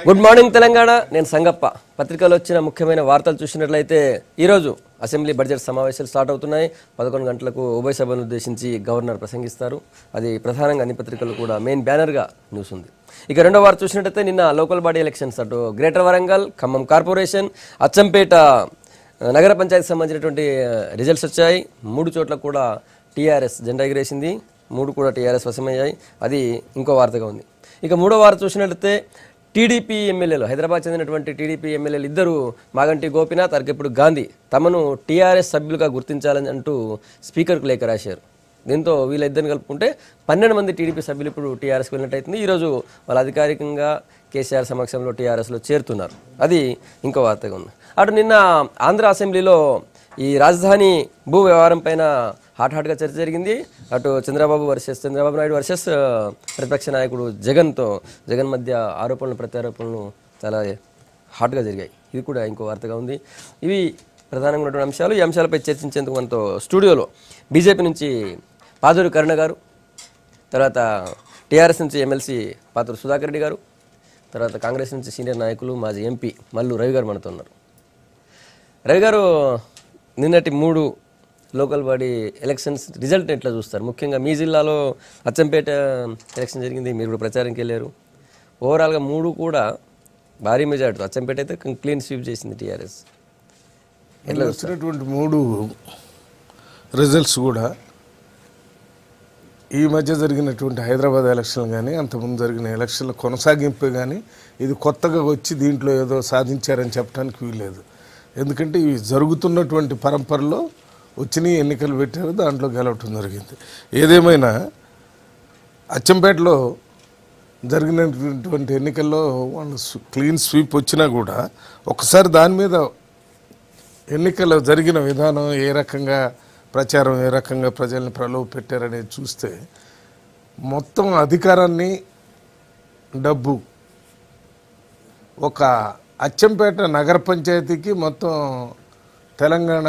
Good morning Telangana. నేను సంగప్ప. పత్రికలో వచ్చిన ముఖ్యమైన వార్తలు చూసినట్లయితే ఈరోజు అసెంబ్లీ బడ్జెట్ సమావేశాలు స్టార్ట్ అవుతున్నాయి. 11 గంటలకు ఉభయ సభలను ఉద్దేశించి గవర్నర్ ప్రసంగిస్తారు. అది ప్రధానంగా అన్ని పత్రికలు కూడా మెయిన్ బ్యానర్గా న్యూస్ ఉంది. ఇక రెండో వార్త చూసినట్లయితే నిన్న లోకల్ బాడీ ఎలక్షన్స్ అటు గ్రేటర్ వరంగల్, ఖమ్మం కార్పొరేషన్, అచ్చంపేట నగర పంచాయతీకి సంబంధించినటువంటి రిజల్ట్స్ వచ్చాయి. 3 చోట్ల కూడా టీఆర్ఎస్ జెండా ఎగిరేసింది. 3 కూడా టీఆర్ఎస్ వశమయ్యాయి. అది ఇంకో వార్తగా ఉంది. ఇక మూడో వార్త చూసినట్లయితే టీడీపీ ఎమ్మెల్యేలు, హైదరాబాద్ చెందినటువంటి టీడీపీ ఎమ్మెల్యేలు ఇద్దరు మాగంటి గోపీనాథ్, అరకెప్పుడు గాంధీ తమను టీఆర్ఎస్ సభ్యులుగా గుర్తించాలని అంటూ స్పీకర్కు లేఖ రాశారు. దీంతో వీళ్ళిద్దరిని కలుపుకుంటే 12 మంది టీడీపీ సభ్యులు ఇప్పుడు టీఆర్ఎస్కి వెళ్ళినట్టయితుంది. ఈరోజు వాళ్ళు అధికారికంగా కేసీఆర్ సమక్షంలో టీఆర్ఎస్లో చేరుతున్నారు. అది ఇంకో వార్తగా ఉంది. అటు నిన్న ఆంధ్ర అసెంబ్లీలో ఈ రాజధాని భూ వ్యవహారం పైన హాట్గా చర్చ జరిగింది. అటు చంద్రబాబు నాయుడు వర్సెస్ ప్రతిపక్ష నాయకుడు జగన్ మధ్య ఆరోపణలు ప్రత్యారోపణలు చాలా హాట్గా జరిగాయి. ఇది కూడా ఇంకో వార్తగా ఉంది. ఇవి ప్రధానంగా ఉన్నటువంటి అంశాలు. ఈ అంశాలపై చర్చించేందుకు మనతో స్టూడియోలో బీజేపీ నుంచి పాదూరి కరుణ గారు, తర్వాత టీఆర్ఎస్ నుంచి ఎమ్మెల్సీ పాతూరు సుధాకర్ రెడ్డి గారు, తర్వాత కాంగ్రెస్ నుంచి సీనియర్ నాయకులు మాజీ ఎంపీ మల్లు రవి గారు మనతో ఉన్నారు. రవి గారు, నిన్నటి 3 లోకల్ బాడీ ఎలక్షన్స్ రిజల్ట్ ఎట్లా చూస్తారు? ముఖ్యంగా మీ జిల్లాలో అచ్చంపేట ఎలక్షన్ జరిగింది, మీరు కూడా ప్రచారంకి వెళ్ళారు. ఓవరాల్గా 3 కూడా భారీ మెజార్టీ. అచ్చంపేట అయితే క్లీన్ స్వీప్ చేసింది టీఆర్ఎస్. ఎట్లా వచ్చినటువంటి 3 రిజల్ట్స్ కూడా ఈ మధ్య జరిగినటువంటి హైదరాబాద్ ఎలక్షన్ కానీ అంతకుముందు జరిగిన ఎలక్షన్ల కొనసాగింపే కానీ ఇది కొత్తగా వచ్చి దీంట్లో ఏదో సాధించారని చెప్పడానికి వీల్లేదు. ఎందుకంటే ఇవి జరుగుతున్నటువంటి పరంపరలో వచ్చిన ఎన్నికలు పెట్టారు, దాంట్లో గెలవటం జరిగింది. ఏదేమైనా అచ్చంపేటలో జరిగినటువంటి ఎన్నికల్లో వాళ్ళు క్లీన్ స్వీప్ వచ్చినా కూడా ఒకసారి దాని మీద ఎన్నికల్లో జరిగిన విధానం, ఏ రకంగా ప్రచారం, ఏ రకంగా ప్రజల్ని ప్రలోభ పెట్టారనేది చూస్తే మొత్తం అధికారాన్ని, డబ్బు ఒక అచ్చంపేట నగర పంచాయతీకి, మొత్తం తెలంగాణ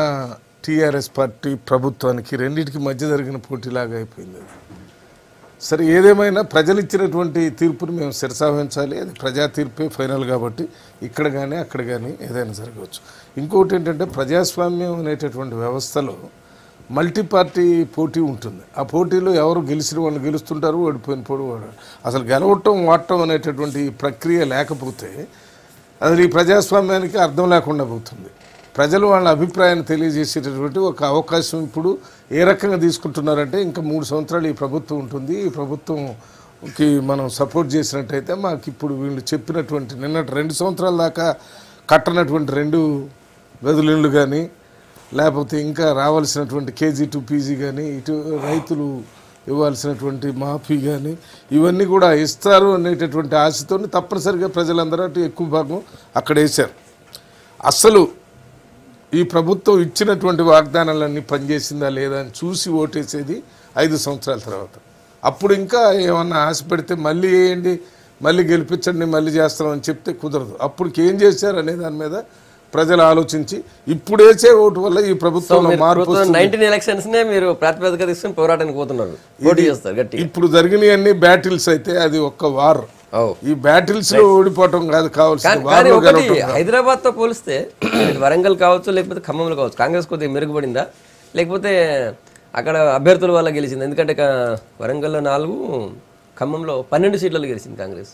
టీఆర్ఎస్ పార్టీ ప్రభుత్వానికి రెండింటికి మధ్య జరిగిన పోటీలాగా అయిపోయింది. సరే, ఏదేమైనా ప్రజలు ఇచ్చినటువంటి తీర్పుని మేము శిరసావహించాలి. అది ప్రజా తీర్పే ఫైనల్ కాబట్టి ఇక్కడ కానీ అక్కడ కానీ ఏదైనా జరగవచ్చు. ఇంకొకటి ఏంటంటే ప్రజాస్వామ్యం అనేటటువంటి వ్యవస్థలో మల్టీ పార్టీ పోటీ ఉంటుంది. ఆ పోటీలో ఎవరు గెలిచిన వాళ్ళు గెలుస్తుంటారు, ఓడిపోయిన పోడు వాడు. అసలు గెలవటం వాడటం అనేటటువంటి ప్రక్రియ లేకపోతే అది ఈ ప్రజాస్వామ్యానికి అర్థం లేకుండా పోతుంది. ప్రజలు వాళ్ళ అభిప్రాయాన్ని తెలియజేసేటటువంటి ఒక అవకాశం ఇప్పుడు ఏ రకంగా తీసుకుంటున్నారంటే, ఇంకా 3 సంవత్సరాలు ఈ ప్రభుత్వం ఉంటుంది, ఈ ప్రభుత్వంకి మనం సపోర్ట్ చేసినట్టయితే మాకు ఇప్పుడు వీళ్ళు చెప్పినటువంటి నిన్నటి 2 సంవత్సరాల దాకా కట్టనటువంటి 2 గదుల ఇళ్ళు కానీ, లేకపోతే ఇంకా రావాల్సినటువంటి కేజీ టు పీజీ కానీ, ఇటు రైతులు ఇవ్వాల్సినటువంటి మాఫీ కానీ ఇవన్నీ కూడా ఇస్తారు అనేటటువంటి ఆశతో తప్పనిసరిగా ప్రజలందరూ అటు ఎక్కువ భాగం అక్కడ వేశారు. అసలు ఈ ప్రభుత్వం ఇచ్చినటువంటి వాగ్దానాలన్నీ పనిచేసిందా లేదా అని చూసి ఓటేసేది 5 సంవత్సరాల తర్వాత. అప్పుడు ఇంకా ఏమన్నా ఆశ పెడితే మళ్ళీ వేయండి, మళ్ళీ గెలిపించండి, మళ్ళీ చేస్తామని చెప్తే కుదరదు. అప్పటికి ఏం చేశారు అనే దాని మీద ప్రజలు ఆలోచించి ఇప్పుడు వేసే ఓటు వల్ల ఈ ప్రభుత్వంలో మార్పు. 19 ఎలక్షన్స్ నే మీరు ప్రాతిపదిక తీసుకుని పోరాటానికి పోతున్నారు, పోటీ చేస్తారు గట్టి. ఇప్పుడు జరిగినవన్నీ బ్యాటిల్స్ అయితే అది ఒక్క వార్. ఈ బ్యాటిల్స్ లో ఓడిపోవటం కాదు కావాల్సింది. హైదరాబాద్ తో పోలిస్తే వరంగల్ కావచ్చు, లేకపోతే ఖమ్మంలో కావచ్చు, కాంగ్రెస్ కొద్దిగా మెరుగుపడిందా, లేకపోతే అక్కడ అభ్యర్థుల వల్ల గెలిచింది? ఎందుకంటే వరంగల్లో 4, ఖమ్మంలో 12 సీట్లలో గెలిచింది కాంగ్రెస్.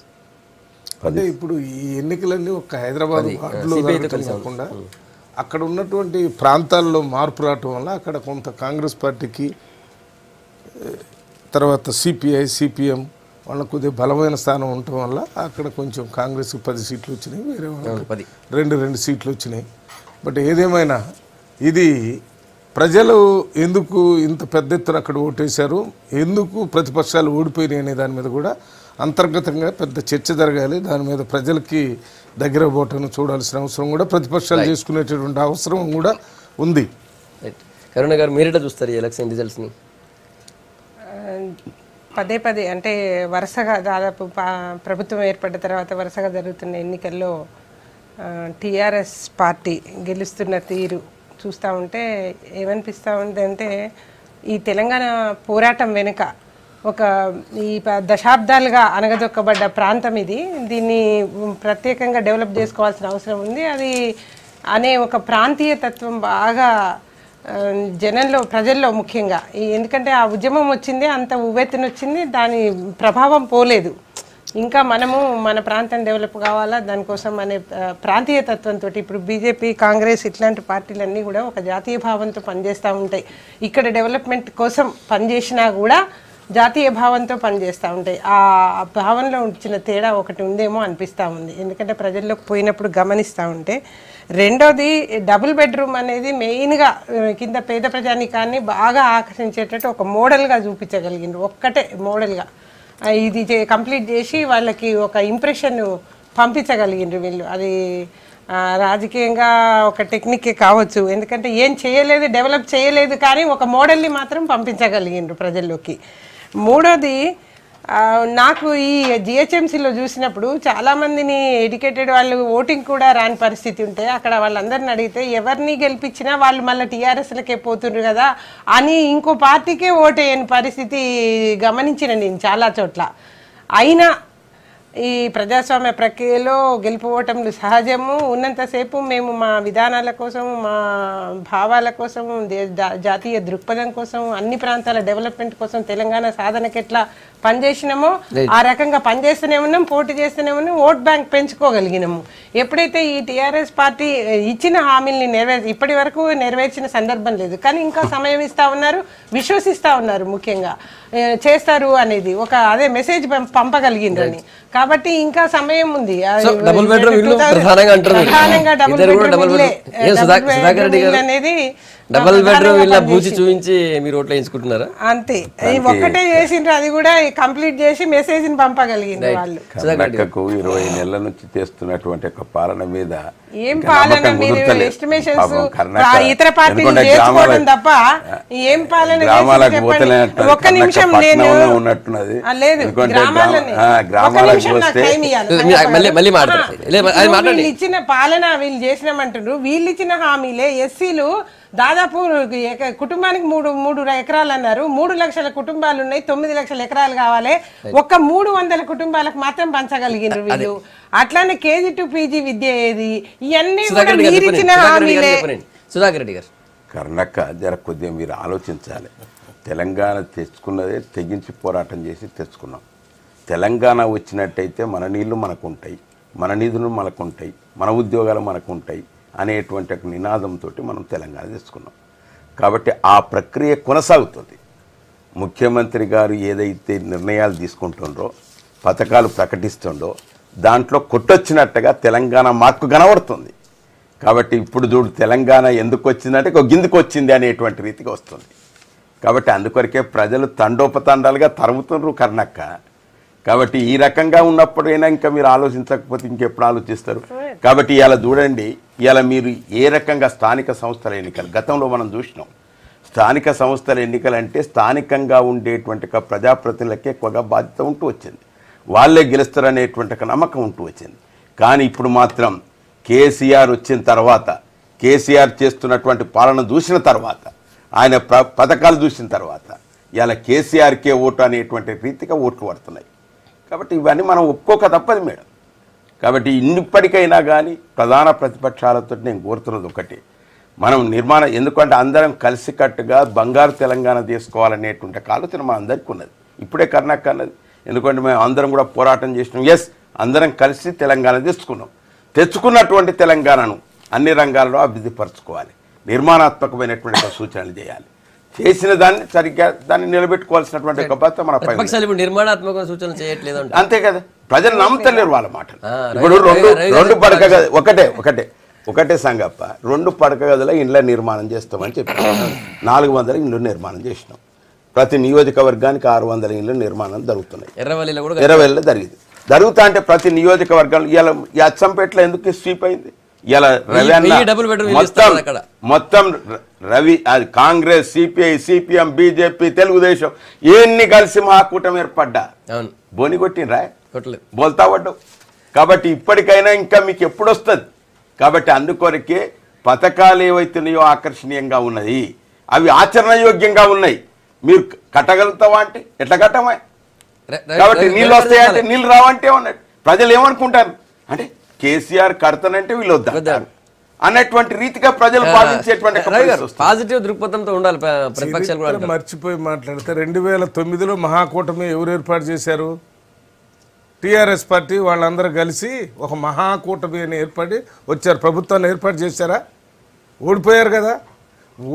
అంటే ఇప్పుడు ఈ ఎన్నికలన్నీ ఒక హైదరాబాద్ కాకుండా అక్కడ ఉన్నటువంటి ప్రాంతాల్లో మార్పు రావటం వల్ల అక్కడ కొంత కాంగ్రెస్ పార్టీకి, తర్వాత సిపిఐ, సిపిఎం వాళ్ళకు కొద్దిగా బలమైన స్థానం ఉండటం వల్ల అక్కడ కొంచెం కాంగ్రెస్కి 10 సీట్లు వచ్చినాయి, వేరే వాళ్ళకి 2 సీట్లు వచ్చినాయి. బట్ ఏదేమైనా ఇది ప్రజలు ఎందుకు ఇంత పెద్ద ఎత్తున అక్కడ ఓటేశారు, ఎందుకు ప్రతిపక్షాలు ఓడిపోయినాయి అనే దాని మీద కూడా అంతర్గతంగా పెద్ద చర్చ జరగాలి. దాని మీద ప్రజలకి దగ్గర పోవటాన్ని చూడాల్సిన అవసరం కూడా, ప్రతిపక్షాలు చేసుకునేటటువంటి అవసరం కూడా ఉంది. కరుణ గారు, మీరేట చూస్తారు ఈ ఎలక్షన్ రిజల్ట్స్ని? పదే అంటే వరుసగా దాదాపు ప్రభుత్వం ఏర్పడిన తర్వాత వరుసగా జరుగుతున్న ఎన్నికల్లో టీఆర్ఎస్ పార్టీ గెలుస్తున్న తీరు చూస్తూ ఉంటే ఏమనిపిస్తూ ఉంది అంటే, ఈ తెలంగాణ పోరాటం వెనుక ఒక ఈ దశాబ్దాలుగా అనగదొక్కబడ్డ ప్రాంతం ఇది. దీన్ని ప్రత్యేకంగా డెవలప్ చేసుకోవాల్సిన అవసరం ఉంది. అది అనే ఒక ప్రాంతీయ తత్వం బాగా జనంలో, ప్రజల్లో ముఖ్యంగా, ఎందుకంటే ఆ ఉద్యమం వచ్చింది, అంత ఉవ్వెత్తున వచ్చింది, దాని ప్రభావం పోలేదు. ఇంకా మనము మన ప్రాంతం డెవలప్ కావాలా, దానికోసం అనే ప్రాంతీయ తత్వంతో ఇప్పుడు బీజేపీ, కాంగ్రెస్ ఇట్లాంటి పార్టీలన్నీ కూడా ఒక జాతీయ భావంతో పనిచేస్తూ ఉంటాయి. ఇక్కడ డెవలప్మెంట్ కోసం పనిచేసినా కూడా జాతీయ భావంతో పనిచేస్తూ ఉంటాయి. ఆ భావనలో వచ్చిన తేడా ఒకటి ఉందేమో అనిపిస్తూ ఉంది, ఎందుకంటే ప్రజల్లోకి పోయినప్పుడు గమనిస్తూ ఉంటే. రెండోది, డబుల్ బెడ్రూమ్ అనేది మెయిన్గా కింద పేద ప్రజానికాన్ని బాగా ఆకర్షించేటట్టు ఒక మోడల్గా చూపించగలిగిండ్రు. ఒక్కటే మోడల్గా ఇది కంప్లీట్ చేసి వాళ్ళకి ఒక ఇంప్రెషన్ పంపించగలిగిండ్రు వీళ్ళు. అది రాజకీయంగా ఒక టెక్నికే కావచ్చు, ఎందుకంటే ఏం చేయలేదు, డెవలప్ చేయలేదు, కానీ ఒక మోడల్ని మాత్రం పంపించగలిగిండ్రు ప్రజల్లోకి. మూడోది, నాకు ఈ జిహెచ్ఎంసీలో చూసినప్పుడు చాలామందిని ఎడ్యుకేటెడ్ వాళ్ళు ఓటింగ్ కూడా రాని పరిస్థితి ఉంటే అక్కడ వాళ్ళందరిని అడిగితే ఎవరిని గెలిపించినా వాళ్ళు మళ్ళీ టీఆర్ఎస్లకే పోతుండ్రు కదా అని ఇంకో పార్టీకే ఓటేయని పరిస్థితి గమనించిన నేను చాలా చోట్ల. అయినా ఈ ప్రజాస్వామ్య ప్రక్రియలో గెలుపు ఓటములు సహజము. ఉన్నంతసేపు మేము మా విధానాల కోసం, మా భావాల కోసం, జాతీయ దృక్పథం కోసం, అన్ని ప్రాంతాల డెవలప్మెంట్ కోసం, తెలంగాణ సాధనకి ఎట్లా పనిచేసినామో ఆ రకంగా పనిచేస్తూనే ఉన్నాం, పోటీ చేస్తూనే ఉన్నాం, ఓట్ బ్యాంక్ పెంచుకోగలిగినాము. ఎప్పుడైతే ఈ టీఆర్ఎస్ పార్టీ ఇచ్చిన హామీల్ని ఇప్పటి వరకు నెరవేర్చిన సందర్భం లేదు, కానీ ఇంకా సమయం ఇస్తా ఉన్నారు, విశ్వసిస్తూ ఉన్నారు, ముఖ్యంగా చేస్తారు అనేది ఒక అదే మెసేజ్ పంపగలిగిందని. కాబట్టి ఇంకా సమయం ఉంది. డబుల్ బెడ్రూమ్ ఇల్లు ప్రధానంగా డబుల్ బెడ్రూమ్ అనేది డబుల్ బెడ్రూమ్ ఇల్లు బూచి చూపించి మీరు ఓట్లు వేయించుకుంటున్నారా? అంతే, ఒక్కటే చేసిండ్రు, అది కూడా కంప్లీట్ చేసి మెసేజ్ ని పంపగలిగిండ్రు వాళ్ళు. 20 నెలల నుంచి చేస్తున్నటువంటి ఒక పాలన మీద ఏం పాలన, మీరు ఎస్టిమేషన్స్ ఇతర పార్టీలు చేసుకోవడం తప్ప ఏం పాలన? ఒక్క నిమిషం, నేను ఉన్నట్టున్నది లేదు, వీళ్ళు ఇచ్చిన పాలన వీళ్ళు చేసినామంటున్నారు. వీళ్ళు ఇచ్చిన హామీలే ఎస్సీలు దాదాపు కుటుంబానికి 3 ఎకరాలు అన్నారు. 3 లక్షల కుటుంబాలు ఉన్నాయి, 9 లక్షల ఎకరాలు కావాలి. ఒక్క 300 కుటుంబాలకు మాత్రం పంచగలిగినారు వీళ్ళు. అట్లానే కేజీ టు పీజీ విద్య ఏది, ఇవన్నీ కూడా మీరు ఇచ్చిన హామీలే. సుధాకర్ రెడ్డి గారు, కర్ణక్క జర కొద్దిగా మీరు ఆలోచించాలి. తెలంగాణ తెచ్చుకున్నదే తెగించి పోరాటం చేసి తెచ్చుకున్నాం. తెలంగాణ వచ్చినట్టయితే మన నీళ్లు మనకుంటాయి, మన నిధులు మనకుంటాయి, మన ఉద్యోగాలు మనకుంటాయి అనేటువంటి ఒక నినాదంతో మనం తెలంగాణ తెచ్చుకున్నాం. కాబట్టి ఆ ప్రక్రియ కొనసాగుతుంది. ముఖ్యమంత్రి గారు ఏదైతే నిర్ణయాలు తీసుకుంటుండ్రో, పథకాలు ప్రకటిస్తుండో, దాంట్లో కొట్టొచ్చినట్టుగా తెలంగాణ మార్పు కనబడుతుంది. కాబట్టి ఇప్పుడు చూడు తెలంగాణ ఎందుకు వచ్చిందంటే ఒక గిందుకు వచ్చింది అనేటువంటి రీతికి వస్తుంది. కాబట్టి అందుకొరకే ప్రజలు తండోపతండాలుగా తరుముతుండ్రు కర్ణక్క. కాబట్టి ఈ రకంగా ఉన్నప్పుడైనా ఇంకా మీరు ఆలోచించకపోతే ఇంకెప్పుడు ఆలోచిస్తారు? కాబట్టి ఇలా చూడండి, ఇలా మీరు ఏ రకంగా స్థానిక సంస్థల ఎన్నికలు గతంలో మనం చూసినాం. స్థానిక సంస్థల ఎన్నికలు అంటే స్థానికంగా ఉండేటువంటి ప్రజాప్రతినిధులకే ఎక్కువగా బాధ్యత ఉంటూ వచ్చింది, వాళ్ళే గెలుస్తారనేటువంటి ఒక నమ్మకం ఉంటూ వచ్చింది. కానీ ఇప్పుడు మాత్రం కేసీఆర్ వచ్చిన తర్వాత, కేసీఆర్ చేస్తున్నటువంటి పాలన చూసిన తర్వాత, ఆయన పథకాలు చూసిన తర్వాత ఇలా కేసీఆర్కే ఓటు అనేటువంటి రీతిగా ఓట్లు పడుతున్నాయి. కాబట్టి ఇవన్నీ మనం ఒప్పుకోక తప్పదు మేడం. కాబట్టి ఇప్పటికైనా కానీ ప్రధాన ప్రతిపక్షాలతో నేను కోరుతున్నది ఒకటి, మనం ఎందుకంటే అందరం కలిసికట్టుగా బంగారు తెలంగాణ తీసుకోవాలనేటువంటి ఆలోచన మన అందరికీ ఉన్నది. ఇప్పుడే కర్ణాక అన్నది, ఎందుకంటే మేము అందరం కూడా పోరాటం చేసినాం. ఎస్, అందరం కలిసి తెలంగాణ తెచ్చుకున్నటువంటి తెలంగాణను అన్ని రంగాల్లో అభివృద్ధి పరచుకోవాలి, నిర్మాణాత్మకమైనటువంటి సూచనలు చేయాలి. చేసిన దాన్ని సరిగ్గా దాన్ని నిలబెట్టుకోవాల్సినటువంటి ఒక బాధ్యత మన పైన. నిర్మాణాత్మక సూచనలు చేయట్లేదు అంతే కదా, ప్రజలు నమ్ముతలేరు వాళ్ళ మాటలు. ఇప్పుడు రెండు పడక గది ఒకటే సంగప్ప, 2 పడక గదుల ఇండ్ల నిర్మాణం చేస్తామని చెప్పారు. 400 ఇండ్లు నిర్మాణం చేసినాం. ప్రతి నియోజకవర్గానికి 600 ఇండ్ల నిర్మాణం జరుగుతున్నాయి. ఎర్రవెల్లిలో జరుగుతా అంటే ప్రతి నియోజకవర్గంలో ఇలా అచ్చంపేటలో ఎందుకు స్వీప్ అయింది? ఇలా మొత్తం రవి అది Congress, CPI, CPM, BJP, Telugu Desam ఎన్ని కలిసి మహాకూటమి ఏర్పడ్డా బోని కొట్టినరా? బోల్తా పడ్డావు. కాబట్టి ఇప్పటికైనా ఇంకా మీకు ఎప్పుడు వస్తుంది? కాబట్టి అందుకొరకే పథకాలు ఏవైతున్నాయో ఆకర్షణీయంగా ఉన్నాయి, అవి ఆచరణయోగ్యంగా ఉన్నాయి. మీరు కట్టగలుగుతావా అంటే ఎట్లా కట్టమా? కాబట్టి నీళ్ళు వస్తాయంటే నీళ్ళు రావంటే ఉన్నట్టు ప్రజలు ఏమనుకుంటారు అంటే కేసీఆర్ కడతానంటే వీళ్ళు వద్దారు అన్నటువంటి రీతిగా ప్రజలు భావించేటువంటి పాజిటివ్ దృక్పథంతో ఉండాలి ప్రతిపక్షాలు కూడా. మర్చిపోయి మాట్లాడితే 2009లో మహాకూటమి ఎవరు ఏర్పాటు చేశారు? టీఆర్ఎస్ పార్టీ వాళ్ళందరూ కలిసి ఒక మహాకూటమి అని ఏర్పడి వచ్చారు. ప్రభుత్వాన్ని ఏర్పాటు చేశారా? ఓడిపోయారు కదా.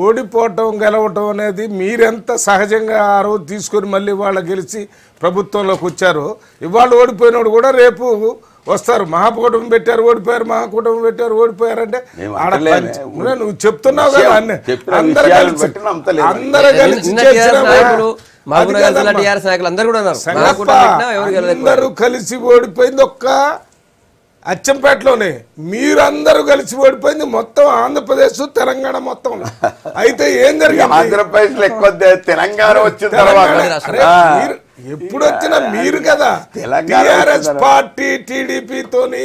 ఓడిపోవటం గెలవటం అనేది మీరెంత సహజంగా ఆ రోజు తీసుకొని మళ్ళీ వాళ్ళు గెలిచి ప్రభుత్వంలోకి వచ్చారు. ఇవాళ ఓడిపోయినోడు కూడా రేపు వస్తారు. మహాకూటమి పెట్టారు ఓడిపోయారు, మహాకూటమి పెట్టారు ఓడిపోయారంటే నువ్వు చెప్తున్నావు కదా. అందరూ కలిసి ఓడిపోయింది ఒక్క అచ్చంపేటలోనే. మీరందరూ కలిసి ఓడిపోయింది మొత్తం ఆంధ్రప్రదేశ్ తెలంగాణ మొత్తం. అయితే ఏం జరిగింది? ఆంధ్రప్రదేశ్ ఎక్కువ తెలంగాణ వచ్చిన తర్వాత ఎప్పుడు వచ్చినా మీరు కదా టిఆర్ఎస్ పార్టీ టీడీపీతోని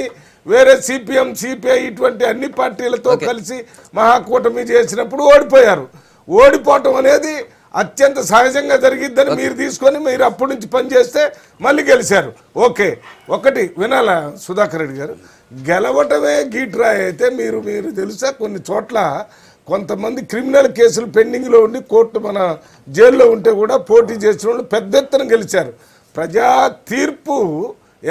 వేరే సిపిఎం సిపిఐ ఇటువంటి అన్ని పార్టీలతో కలిసి మహాకూటమి చేసినప్పుడు ఓడిపోయారు. ఓడిపోవటం అనేది అత్యంత సహజంగా జరిగిద్దని మీరు తీసుకొని మీరు అప్పటి నుంచి పనిచేస్తే మళ్ళీ గెలిచారు. ఓకే, ఒకటి వినాలా సుధాకర్ రెడ్డి గారు, గెలవటమే గీట్రాయ్ అయితే మీరు తెలుసా కొన్ని చోట్ల కొంతమంది క్రిమినల్ కేసులు పెండింగ్లో ఉండి కోర్టు మన జైల్లో ఉంటే కూడా పోటీ చేసిన వాళ్ళు పెద్ద ఎత్తున గెలిచారు. ప్రజా తీర్పు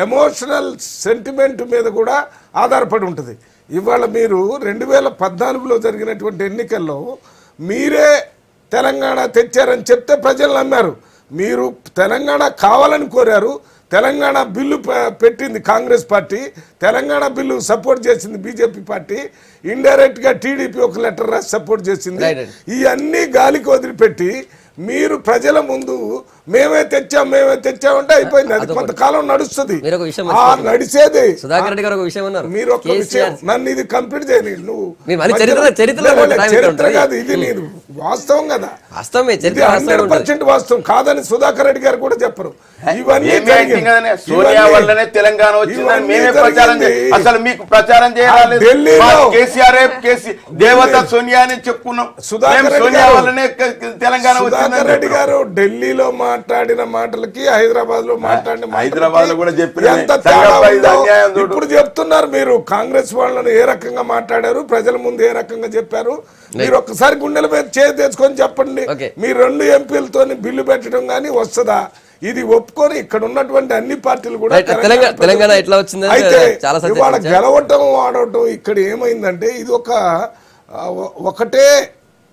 ఎమోషనల్ సెంటిమెంట్ మీద కూడా ఆధారపడి ఉంటుంది. ఇవాళ మీరు 2014లో జరిగినటువంటి ఎన్నికల్లో మీరే తెలంగాణ తెచ్చారని చెప్తే ప్రజలు నమ్మారు. మీరు తెలంగాణ కావాలని కోరారు. తెలంగాణ బిల్లు పెట్టింది Congress party, Telangana bill support చేసింది బీజేపీ పార్టీ, ఇండైరెక్ట్గా టీడీపీ ఒక లెటర్ రాసి సపోర్ట్ చేసింది. ఇవన్నీ గాలికి వదిలిపెట్టి మీరు ప్రజల ముందు మేమే తెచ్చామంటే అయిపోయింది. అది కొంతకాలం నడుస్తుంది. నడిచేది మీరు ఒక విషయం నన్ను ఇది కంప్లీట్ చేయని నువ్వు చరిత్ర కాదు, ఇది నేను వాస్తవం కదా, 100% వాస్తవం కాదని సుధాకర్ రెడ్డి గారు కూడా చెప్పరు. ఇవన్నీ సోనియా వల్లనే తెలంగాణ వచ్చిందని మేమే ప్రచారం అసలు మీకు ప్రచారం చేయాలి. కేసీఆర్ దేవత సోనియా అని చెప్పుకున్నాం. సోనియా వల్లనే తెలంగాణ వచ్చింది. సుధాకర్ రెడ్డి గారు ఢిల్లీలో మాట్లాడిన మాటలకి హైదరాబాద్ లో మాట్లాడిన ఇప్పుడు చెప్తున్నారు. మీరు కాంగ్రెస్ వాళ్ళని ఏ రకంగా మాట్లాడారు, ప్రజల ముందు ఏ రకంగా చెప్పారు, మీరు ఒక్కసారి గుండెల మీద చేతి తెచ్చుకొని చెప్పండి. మీ 2 ఎంపీలతో బిల్లు పెట్టడం కానీ వస్తుందా? ఇది ఒప్పుకొని ఇక్కడ ఉన్నటువంటి అన్ని పార్టీలు కూడా తెలంగాణ ఎట్లా వచ్చింది అయితే ఇవాళ గెలవటం ఆడటం ఇక్కడ ఏమైందంటే ఇది ఒకటే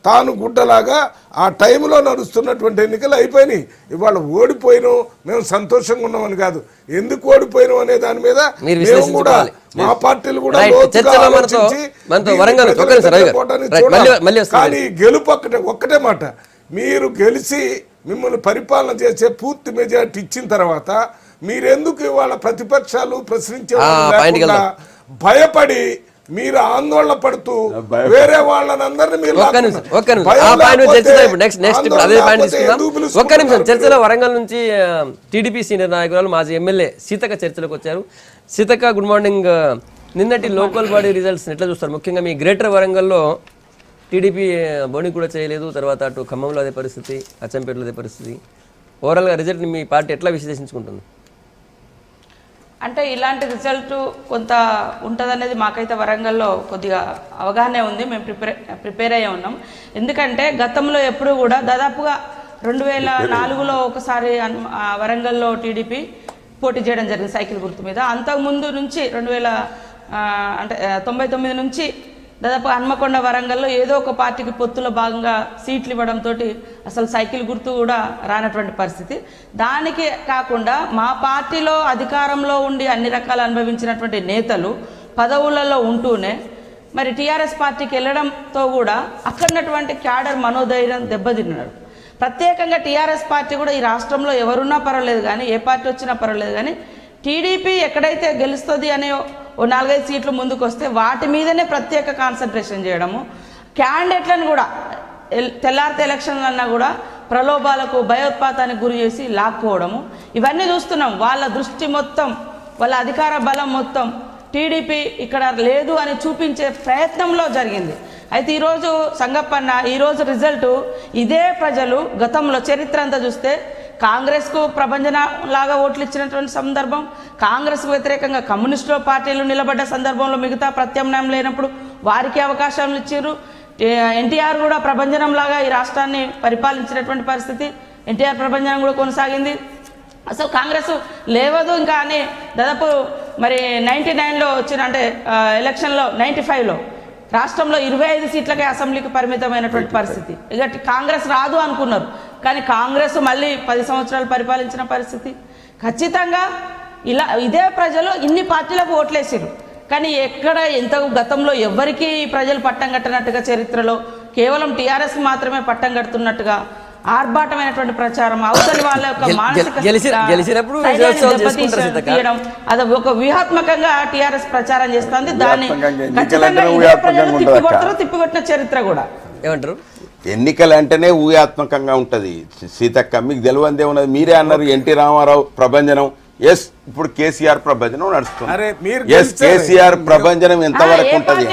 తాను గుడ్డలాగా ఆ టైంలో నడుస్తున్నటువంటి ఎన్నికలు అయిపోయినాయి. ఇవాళ ఓడిపోయినాం మేము సంతోషంగా ఉన్నామని కాదు, ఎందుకు ఓడిపోయినాం అనే దాని మీద మేము కూడా మా పార్టీలు కూడా కానీ గెలుపు ఒక్కటే మాట, మీరు గెలిచి మిమ్మల్ని పరిపాలన చేసే పూర్తి మెజార్టీ ఇచ్చిన తర్వాత మీరెందుకు ఇవాళ ప్రతిపక్షాలు ప్రశ్నించే భయపడి మీరు ఆందోళన పడుతూ వేరే వాళ్ళందరినీ చర్చలో వరంగల్ నుంచి టీడీపీ సీనియర్ నాయకురాలు మాజీ ఎమ్మెల్యే సీతక్క చర్చలోకి వచ్చారు. Seethakka, good morning. నిన్నటి లోకల్ బాడీ రిజల్ట్స్ ఎట్లా చూస్తారు? ముఖ్యంగా మీ గ్రేటర్ వరంగల్లో టీడీపీ బోని కూడా చేయలేదు, తర్వాత అటు ఖమ్మంలో అదే పరిస్థితి, అచ్చంపేటలో అదే పరిస్థితి. ఓవరాల్గా రిజల్ట్ని మీ పార్టీ ఎట్లా విశ్లేషించుకుంటుంది? అంటే ఇలాంటి రిజల్ట్ కొంత ఉంటుందనేది మాకైతే వరంగల్లో కొద్దిగా అవగాహనే ఉంది. మేము ప్రిపేర్ అయ్యే ఉన్నాం. ఎందుకంటే గతంలో ఎప్పుడు కూడా దాదాపుగా 2004లో ఒకసారి వరంగల్లో టీడీపీ పోటీ చేయడం జరిగింది సైకిల్ గుర్తు మీద. అంతకుముందు నుంచి 99 నుంచి దాదాపు హన్మకొండ వరంగల్లో ఏదో ఒక పార్టీకి పొత్తులో భాగంగా సీట్లు ఇవ్వడంతో అసలు సైకిల్ గుర్తు కూడా రానటువంటి పరిస్థితి. దానికి కాకుండా మా పార్టీలో అధికారంలో ఉండి అన్ని రకాలు అనుభవించినటువంటి నేతలు పదవులలో ఉంటూనే మరి టీఆర్ఎస్ పార్టీకి వెళ్ళడంతో కూడా అక్కడున్నటువంటి క్యాడర్ మనోధైర్యం దెబ్బతిన్నారు. ప్రత్యేకంగా టీఆర్ఎస్ పార్టీ కూడా ఈ రాష్ట్రంలో ఎవరున్నా పర్వాలేదు కానీ, ఏ పార్టీ వచ్చినా పర్వాలేదు కానీ, టీడీపీ ఎక్కడైతే గెలుస్తుంది అనే ఓ 4-5 సీట్లు ముందుకు వస్తే వాటి మీదనే ప్రత్యేక కాన్సన్ట్రేషన్ చేయడము, క్యాండిడేట్లను కూడా తెల్లారితే ఎలక్షన్లన్నా కూడా ప్రలోభాలకు భయోత్పాతానికి గురి చేసి లాక్కోవడము, ఇవన్నీ చూస్తున్నాం. వాళ్ళ దృష్టి మొత్తం, వాళ్ళ అధికార బలం మొత్తం టీడీపీ ఇక్కడ లేదు అని చూపించే ప్రయత్నంలో జరిగింది. అయితే ఈరోజు సంగప్పన్న ఈరోజు రిజల్ట్ ఇదే ప్రజలు గతంలో చరిత్ర అంతా చూస్తే కాంగ్రెస్కు ప్రభంజన లాగా ఓట్లు ఇచ్చినటువంటి సందర్భం, కాంగ్రెస్కు వ్యతిరేకంగా కమ్యూనిస్టు పార్టీలు నిలబడ్డ సందర్భంలో మిగతా ప్రత్యామ్నాయం లేనప్పుడు వారికి అవకాశాలు ఇచ్చారు. ఎన్టీఆర్ కూడా ప్రభంజనం లాగా ఈ రాష్ట్రాన్ని పరిపాలించినటువంటి పరిస్థితి, ఎన్టీఆర్ ప్రభంజనం కూడా కొనసాగింది. అసలు కాంగ్రెస్ లేవదు ఇంకా అని దాదాపు మరి 99లో వచ్చిన అంటే ఎలక్షన్లో 95లో రాష్ట్రంలో 25 సీట్లకే అసెంబ్లీకి పరిమితమైనటువంటి పరిస్థితి. ఇక కాంగ్రెస్ రాదు అనుకున్నారు, కానీ కాంగ్రెస్ మళ్ళీ 10 సంవత్సరాలు పరిపాలించిన పరిస్థితి. ఖచ్చితంగా ఇదే ప్రజలు ఇన్ని పార్టీలకు ఓట్లేసారు, కానీ ఎక్కడ ఎంత గతంలో ఎవరికి ప్రజలు పట్టం కట్టినట్టుగా చరిత్రలో కేవలం టీఆర్ఎస్ మాత్రమే పట్టం కడుతున్నట్టుగా ఆర్భాటమైనటువంటి ప్రచారం, అవతలి వాళ్ళ యొక్క మానసిక అది ఒక వ్యూహాత్మకంగా టీఆర్ఎస్ ప్రచారం చేస్తుంది. దాన్ని తిప్పికొట్టిన చరిత్ర కూడా. ఏమంటారు? ఎన్నికలు అంటేనే ఊహాత్మకంగా ఉంటది సీతక్క, మీకు తెలియందే ఉన్నది. మీరే అన్నారు ఎన్టీ రామారావు ప్రభంజనం. ఎస్, ఇప్పుడు కేసీఆర్ ప్రభంజనం నడుస్తుంది. ఎస్, కేసీఆర్ ప్రభంజనం ఎంతవరకు ఉంటది?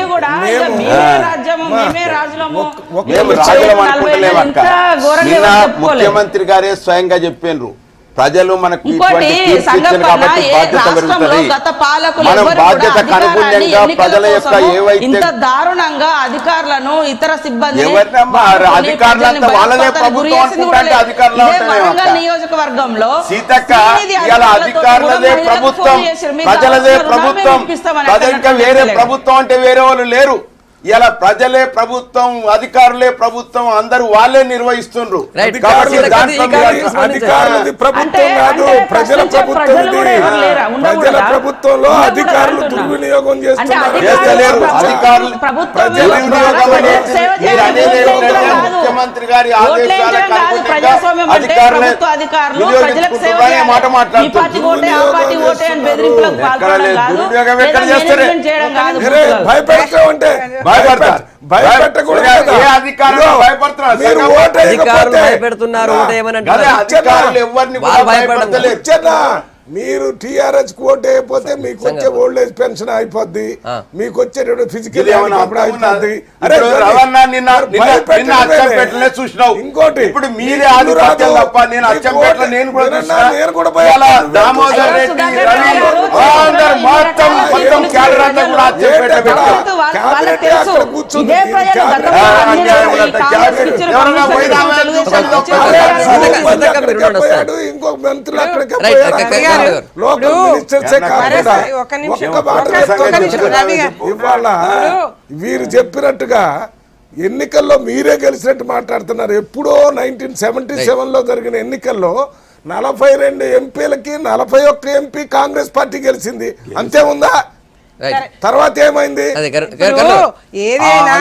మేము రాజులం అనుకుంటలేము అక్క. నిన్న ముఖ్యమంత్రి గారే స్వయంగా చెప్పినారు, ప్రజలు మనకు కాబట్టి బాధ్యత పెరుగుతుంది. మనం బాధ్యతకు అనుగుణంగా ప్రజల యొక్క ఏవైతే దారుణంగా అధికారులను ఇతర సిబ్బంది అధికారులంతా వాళ్ళదే ప్రభుత్వం అనుకుంటే అధికారులు నియోజకవర్గంలో సీతక్క ఇలా అధికారులదే ప్రభుత్వం, ప్రజలదే ప్రభుత్వం, ఇంకా వేరే ప్రభుత్వం అంటే వేరే వాళ్ళు లేరు. ఇలా ప్రజలే ప్రభుత్వం, అధికారులే ప్రభుత్వం, అందరూ వాళ్ళే నిర్వహిస్తుండ్రు. అధికారులది ప్రభుత్వం కాదు, ప్రజల ప్రభుత్వం. ప్రజల ప్రభుత్వంలో అధికారులు దుర్వినియోగం చేస్తున్నారు. ముఖ్యమంత్రి గారి ఆదేశాలకు అధికారులే మాట దుర్వినియోగం ఎక్కడ చేస్తారు? భయపెడతా ఉంటే మీరు టీఆర్ఎస్ కు ఓటు అయిపోతే మీకు వచ్చే ఓల్డ్ ఏజ్ పెన్షన్ అయిపోద్ది, మీకు వచ్చే ఫిజికల్ అయిపోద్ది. ఇంకోటి ఇప్పుడు మీరే ఆధిపత్యం తప్ప నేను అచ్చంపేటలో నేను కూడా దామోదర్ రెడ్డి మొత్తం కూర్చుంది. ఇంకొక మంత్రులు అక్కడికి ఇవాళ వీరు చెప్పినట్టుగా ఎన్నికల్లో మీరే గెలిచినట్టు మాట్లాడుతున్నారు. ఎప్పుడో 1977లో జరిగిన ఎన్నికల్లో 42 ఎంపీలకి 41 ఎంపీ కాంగ్రెస్ పార్టీ గెలిచింది. అంతే ఉందా? తర్వాత ఏమైంది? ఏదైనా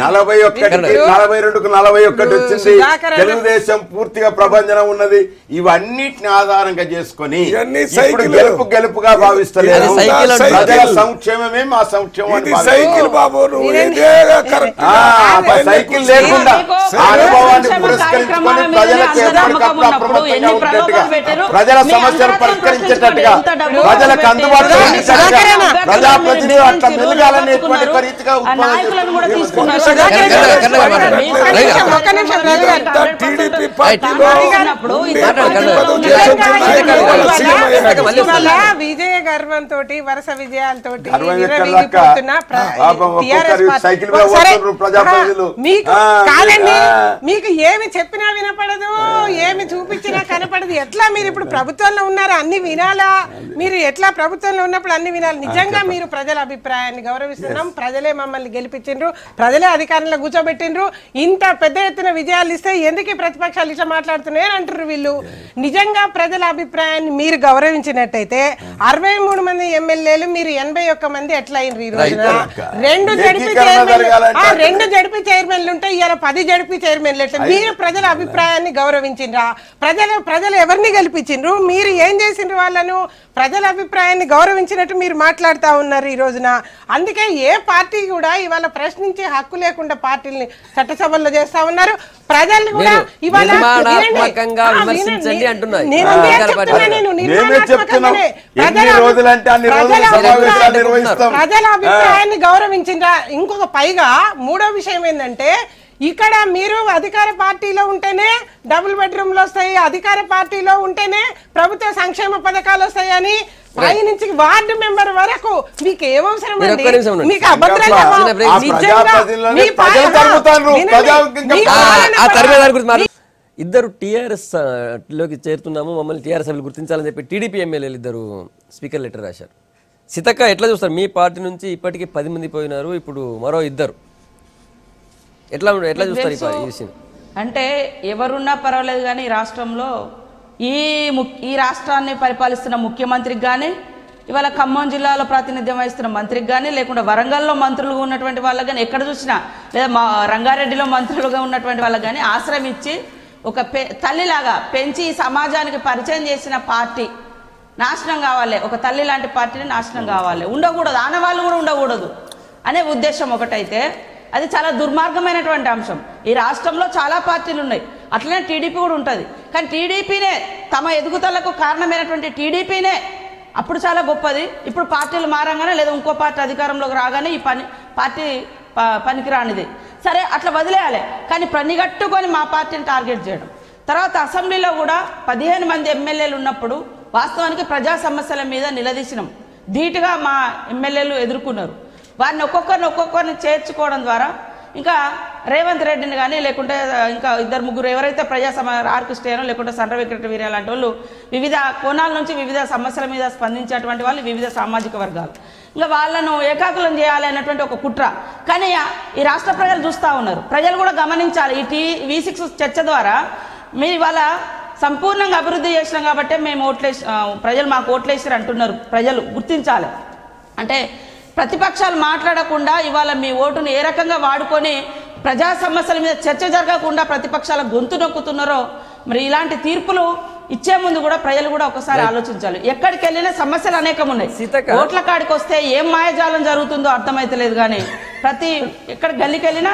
42కు 41 వచ్చింది. తెలుగుదేశం పూర్తిగా ప్రభంజనం ఉన్నది. ఇవన్నిటిని ఆధారంగా చేసుకుని గెలుపుగా భావిస్తలేదు. ప్రజల సంక్షేమమే మా సంక్షేమం. సైకిల్ బాబు సైకిల్ లేకుండా అనుభవాన్ని పురస్కరించుకొని ప్రజలకు ఎప్పటికప్పుడు అప్రమత్తంగా ఉండేట్టుగా, ప్రజల సమస్యలు పరిష్కరించేటట్టుగా, ప్రజలకు అందుబాటులో ప్రజాప్రతినిధులు అట్లా మెలగాలనేటువంటి రీతిగా విజయ గర్వంతో వరుస విజయాలతో మీకు ఏమి చెప్పినా వినపడదు, ఏమి చూపించినా కనపడదు. ఎట్లా మీరు ఇప్పుడు ప్రభుత్వంలో ఉన్నారా? అన్ని వినాలా? మీరు ఎట్లా ప్రభుత్వంలో ఉన్నప్పుడు అన్ని వినాలి. నిజంగా మీరు ప్రజల అభిప్రాయాన్ని గౌరవిస్తున్నాం, ప్రజలే మమ్మల్ని గెలిపించిండ్రు, ప్రజలే అధికారంలో కూర్చోబెట్టిండ్రు. ఇంత పెద్ద ఎత్తున విజయాలు ఇస్తే ఎందుకు ప్రతిపక్షాలు ఇట్లా మాట్లాడుతున్నాయని అంటారు వీళ్ళు. నిజంగా ప్రజల అభిప్రాయాన్ని మీరు గౌరవించినట్టయితే 63 మంది ఎమ్మెల్యేలు, మీరు 81 మంది ఎట్లా అయినరు? ఈ రోజున 2 జడ్పీ చైర్మన్లు ఉంటే ఇవాళ 10 జడ్పీ చైర్మన్లు ఎట్లా? మీరు ప్రజల అభిప్రాయాన్ని గౌరవించిండ్రా? ప్రజలు ఎవరిని గెలిపించిండ్రు? మీరు ఏం చేసిండ్రు? వాళ్ళను ప్రజల అభిప్రాయాన్ని గౌరవించినట్టు మీరు మాట్లాడుతూ ఉన్నారు ఈ రోజున. అందుకే ఏ పార్టీ కూడా ఇవాళ ప్రశ్నించే హక్కు లేకుండా పార్టీని చట్టసభల్లో చేస్తా ఉన్నారు. ప్రజలు కూడా ఇవాళ రోజులంటే అన్ని రోజులు సమావేశాలు నిర్వహిస్తాం. ప్రజల అభిప్రాయాన్ని గౌరవించిన ఇంకొక పైగా మూడో విషయం ఏంటంటే ఇక్కడ మీరు అధికార పార్టీలో ఉంటేనే డబుల్ బెడ్రూమ్లు వస్తాయి, అధికార పార్టీలో ఉంటేనే ప్రభుత్వ సంక్షేమ పథకాలు వస్తాయని పై నుంచి వార్డు మెంబర్ వరకు మీకు ఏమవసరం అండి? మీకు ఇద్దరు టీఆర్ఎస్ లోకి చేరుతున్నాము, మమ్మల్ని టీఆర్ఎస్ సభ్యులు గుర్తించాలని చెప్పి టీడీపీ ఎమ్మెల్యేలు ఇద్దరు స్పీకర్ లెటర్ రాశారు. సీతక్క ఎట్లా చూస్తారు? మీ పార్టీ నుంచి ఇప్పటికీ 10 మంది పోయినారు, ఇప్పుడు మరో ఇద్దరు. ఎట్లా చూస్తారు ఈ విషయం? అంటే ఎవరున్నా పర్వాలేదు కానీ ఈ రాష్ట్రంలో ఈ రాష్ట్రాన్ని పరిపాలిస్తున్న ముఖ్యమంత్రికి కానీ, ఇవాళ ఖమ్మం జిల్లాలో ప్రాతినిధ్యం వహిస్తున్న మంత్రికి కానీ, లేకుండా వరంగల్లో మంత్రులుగా ఉన్నటువంటి వాళ్ళకి కానీ, ఎక్కడ చూసినా లేదా మా రంగారెడ్డిలో మంత్రులుగా ఉన్నటువంటి వాళ్ళకి కానీ ఆశ్రయం ఇచ్చి ఒక తల్లిలాగా పెంచి ఈ సమాజానికి పరిచయం చేసిన పార్టీ నాశనం కావాలి. ఒక తల్లి లాంటి పార్టీని నాశనం కావాలి, ఉండకూడదు, ఆనవాళ్ళు కూడా ఉండకూడదు అనే ఉద్దేశం ఒకటైతే అది చాలా దుర్మార్గమైనటువంటి అంశం. ఈ రాష్ట్రంలో చాలా పార్టీలు ఉన్నాయి, అట్లనే టీడీపీ కూడా ఉంటుంది. కానీ టీడీపీనే తమ ఎదుగుదలకు కారణమైనటువంటి టీడీపీనే అప్పుడు చాలా గొప్పది. ఇప్పుడు పార్టీలు మారంగానే లేదా ఇంకో పార్టీ అధికారంలోకి రాగానే ఈ పార్టీ పనికిరానిది. సరే అట్లా వదిలేయాలి, కానీ పనిగట్టుకొని మా పార్టీని టార్గెట్ చేయడం. తర్వాత అసెంబ్లీలో కూడా 15 మంది ఎమ్మెల్యేలు ఉన్నప్పుడు వాస్తవానికి ప్రజా సమస్యల మీద నిలదీసినాం. ధీటుగా మా ఎమ్మెల్యేలు ఎదుర్కొన్నారు. వారిని ఒక్కొక్కరిని చేర్చుకోవడం ద్వారా ఇంకా రేవంత్ రెడ్డిని కానీ లేకుంటే ఇంకా 2-3 ఎవరైతే ఆర్ కృష్ణయ్యనో లేకుంటే సండ్ర వెంకట వీరయ్య లాంటి వాళ్ళు వివిధ కోణాల నుంచి వివిధ సమస్యల మీద స్పందించేటువంటి వాళ్ళు వివిధ సామాజిక వర్గాలు, ఇంకా వాళ్ళను ఏకాకులం చేయాలి అన్నటువంటి ఒక కుట్ర. కానీ ఈ రాష్ట్ర ప్రజలు చూస్తూ ఉన్నారు, ప్రజలు కూడా గమనించాలి. ఈ V6 చర్చ ద్వారా మీరు ఇవాళ సంపూర్ణంగా అభివృద్ధి చేసినాం కాబట్టి మేము ప్రజలు మాకు ఓట్లేసారు అంటున్నారు. ప్రజలు గుర్తించాలి. అంటే ప్రతిపక్షాలు మాట్లాడకుండా ఇవాళ మీ ఓటును ఏ రకంగా వాడుకొని ప్రజా సమస్యల మీద చర్చ జరగకుండా ప్రతిపక్షాల గొంతు నొక్కుతున్నారో, మరి ఇలాంటి తీర్పులు ఇచ్చే ముందు కూడా ప్రజలు కూడా ఒకసారి ఆలోచించాలి. ఎక్కడికి వెళ్ళినా సమస్యలు అనేకం ఉన్నాయి. ఓట్ల కాడికి వస్తే ఏం మాయజాలం జరుగుతుందో అర్థమైతలేదు. కానీ ఎక్కడ గల్లీకి వెళ్ళినా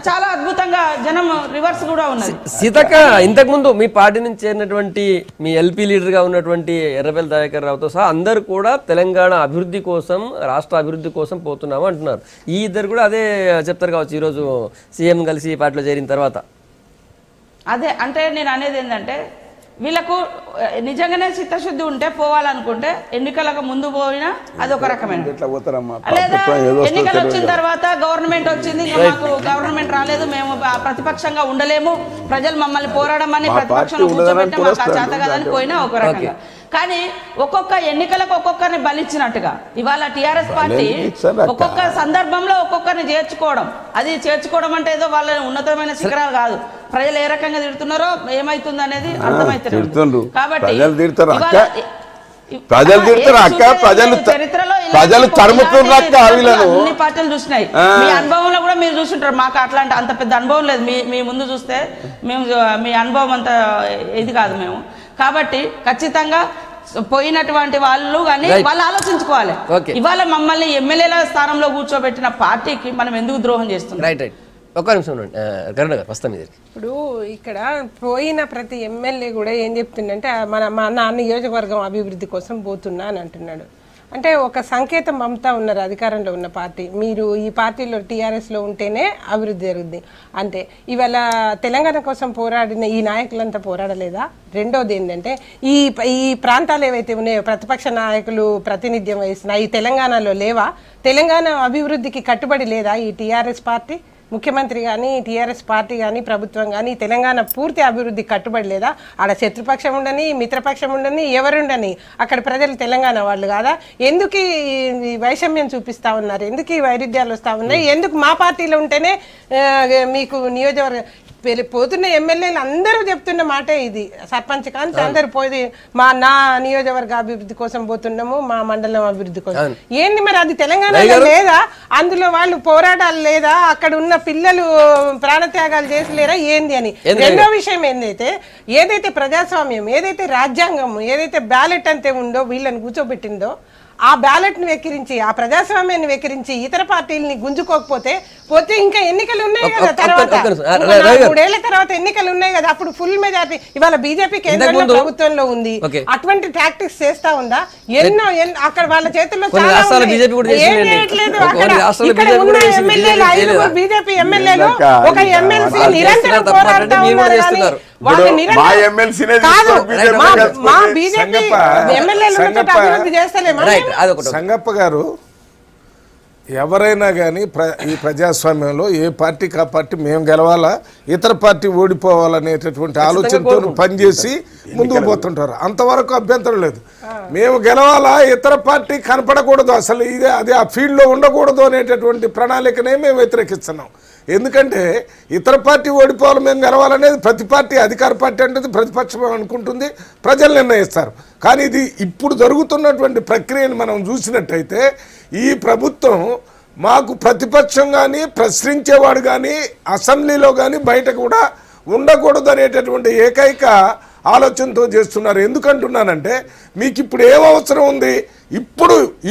చాలా అద్భుతంగా జనం రివర్స్ కూడా ఉన్నది. సీతక్క, ఇంతకుముందు మీ పార్టీ నుంచి చేరినటువంటి మీ ఎల్పీ లీడర్ గా ఉన్నటువంటి ఎర్రబెల్లి దయాకర్ రావుతో సహా అందరు కూడా తెలంగాణ అభివృద్ధి కోసం, రాష్ట్ర అభివృద్ధి కోసం పోతున్నాము అంటున్నారు. ఈ ఇద్దరు కూడా అదే చెప్తారు కావచ్చు ఈరోజు సీఎం కలిసి పార్టీలో చేరిన తర్వాత. అదే అంటే నేను అనేది ఏంటంటే వీళ్ళకు నిజంగానే చిత్తశుద్ధి ఉంటే పోవాలనుకుంటే ఎన్నికలకు ముందు పోయినా అదొక రకమైన, లేదా ఎన్నికలు వచ్చిన తర్వాత గవర్నమెంట్ వచ్చింది ఇంకా మాకు గవర్నమెంట్ రాలేదు, మేము ప్రతిపక్షంగా ఉండలేము, ప్రజలు మమ్మల్ని పోరాడమని ప్రతిపక్షంలో కూర్చోబెట్టి మాకు చేత కదని పోయినా ఒక రకంగా. కానీ ఒక్కొక్క ఎన్నికలకు ఒక్కొక్కరిని బలిచ్చినట్టుగా ఇవాళ టీఆర్ఎస్ పార్టీ ఒక్కొక్క సందర్భంలో ఒక్కొక్కరిని చేర్చుకోవడం అంటే ఏదో వాళ్ళ ఉన్నతమైన శిఖరాలు కాదు. ప్రజలు ఏ రకంగా తిడుతున్నారో ఏమైతుంది అనేది అర్థమవుతుంది. కాబట్టి అన్ని పార్టీలు చూసినాయి. మీ అనుభవంలో కూడా మీరు చూసుంటారు. మాకు అట్లాంటి అంత పెద్ద అనుభవం లేదు. మీ ముందు చూస్తే మేము మీ అనుభవం అంత ఇది కాదు మేము. కాబట్టి ఖచ్చితంగా పోయినటువంటి వాళ్ళు కానీ వాళ్ళు ఆలోచించుకోవాలి. ఇవాళ మమ్మల్ని ఎమ్మెల్యేల స్థానంలో కూర్చోబెట్టిన పార్టీకి మనం ఎందుకు ద్రోహం చేస్తున్నాం? ఒక్క నిమిషం వస్తాం. ఇప్పుడు ఇక్కడ పోయిన ప్రతి ఎమ్మెల్యే కూడా ఏం చెప్తుండంటే మా నా నియోజకవర్గం అభివృద్ధి కోసం పోతున్నా అని అంటున్నాడు. అంటే ఒక సంకేతం పంపుతా ఉన్నారు అధికారంలో ఉన్న పార్టీ, మీరు ఈ పార్టీలో టీఆర్ఎస్లో ఉంటేనే అభివృద్ధి జరుగుద్ది అంటే. ఇవాళ తెలంగాణ కోసం పోరాడిన ఈ నాయకులంతా పోరాడలేదా? రెండోది ఏంటంటే ఈ ప్రాంతాలు ఏవైతే ఉన్నాయో ప్రతిపక్ష నాయకులు ప్రాతినిధ్యం వహిస్తున్నా ఈ తెలంగాణలో లేవా? తెలంగాణ అభివృద్ధికి కట్టుబడి లేదా ఈ టీఆర్ఎస్ పార్టీ? ముఖ్యమంత్రి కానీ టీఆర్ఎస్ పార్టీ కానీ ప్రభుత్వం కానీ తెలంగాణ పూర్తి అభివృద్ధి కట్టుబడి లేదా? ఆడ శత్రుపక్షం ఉండని, మిత్రపక్షం ఉండని, ఎవరుండని అక్కడ ప్రజలు తెలంగాణ వాళ్ళు కాదా? ఎందుకు ఈ వైషమ్యం చూపిస్తా ఉన్నారు? ఎందుకు ఈ వైరుధ్యాలు వస్తూ ఉన్నాయి? ఎందుకు మా పార్టీలో ఉంటేనే మీకు నియోజకవర్గ పోతున్న ఎమ్మెల్యేలు అందరూ చెప్తున్న మాటే ఇది. సర్పంచ్ కానీ అందరూ పోయి నా నియోజకవర్గ అభివృద్ధి కోసం పోతున్నాము, మా మండలం అభివృద్ధి కోసం. ఏంది మరి అది తెలంగాణలో లేదా? అందులో వాళ్ళు పోరాటాలు లేదా? అక్కడ ఉన్న పిల్లలు ప్రాణత్యాగాలు చేసలేరా ఏంది అని. రెండో విషయం ఏదైతే ప్రజాస్వామ్యం, ఏదైతే రాజ్యాంగం, ఏదైతే బ్యాలెట్ అంతే ఉందో వీళ్ళని కూర్చోబెట్టిందో ఆ బ్యాలెట్ ని వెక్కిరించి ఆ ప్రజాస్వామ్యాన్ని వెక్కిరించి ఇతర పార్టీలని గుంజుకోకపోతే పోతే ఇంకా ఎన్నికలు ఉన్నాయి కదా తర్వాత 3 ఏళ్ల తర్వాత ఎన్నికలు ఉన్నాయి కదా అప్పుడు ఫుల్ మెజారిటీ ఇవాళ బీజేపీ కేంద్రంలో ప్రభుత్వంలో ఉంది అటువంటి టాక్టిక్స్ చేస్తా ఉందా ఎన్నో అక్కడ వాళ్ళ చేతుల్లో చాలా బీజేపీ ఎమ్మెల్యేలు ఒక ఎమ్మెల్సీ నిరంతరం పోరాడుతూ ఉన్నారు సంగప్ప గారు ఎవరైనా కానీ ఈ ప్రజాస్వామ్యంలో ఏ పార్టీకి ఆ పార్టీ మేము గెలవాలా ఇతర పార్టీ ఓడిపోవాలనేటటువంటి ఆలోచనతో పనిచేసి ముందుకు పోతుంటారు అంతవరకు అభ్యంతరం లేదు మేము గెలవాలా ఇతర పార్టీ కనపడకూడదు అసలు ఇదే అదే ఆ ఫీల్డ్లో ఉండకూడదు అనేటటువంటి ప్రణాళికనే మేము వ్యతిరేకిస్తున్నాం ఎందుకంటే ఇతర పార్టీ ఓడిపోవాలి మేము గెలవాలనేది ప్రతి పార్టీ అధికార పార్టీ అంటే ప్రతిపక్షం అనుకుంటుంది ప్రజలు నిర్ణయిస్తారు కానీ ఇది ఇప్పుడు జరుగుతున్నటువంటి ప్రక్రియను మనం చూసినట్టయితే ఈ ప్రభుత్వం మాకు ప్రతిపక్షం కానీ ప్రశ్నించేవాడు కానీ అసెంబ్లీలో కానీ బయట కూడా ఉండకూడదు అనేటటువంటి ఏకైక ఆలోచనతో చేస్తున్నారు ఎందుకంటున్నానంటే మీకు ఇప్పుడు ఏం అవసరం ఉంది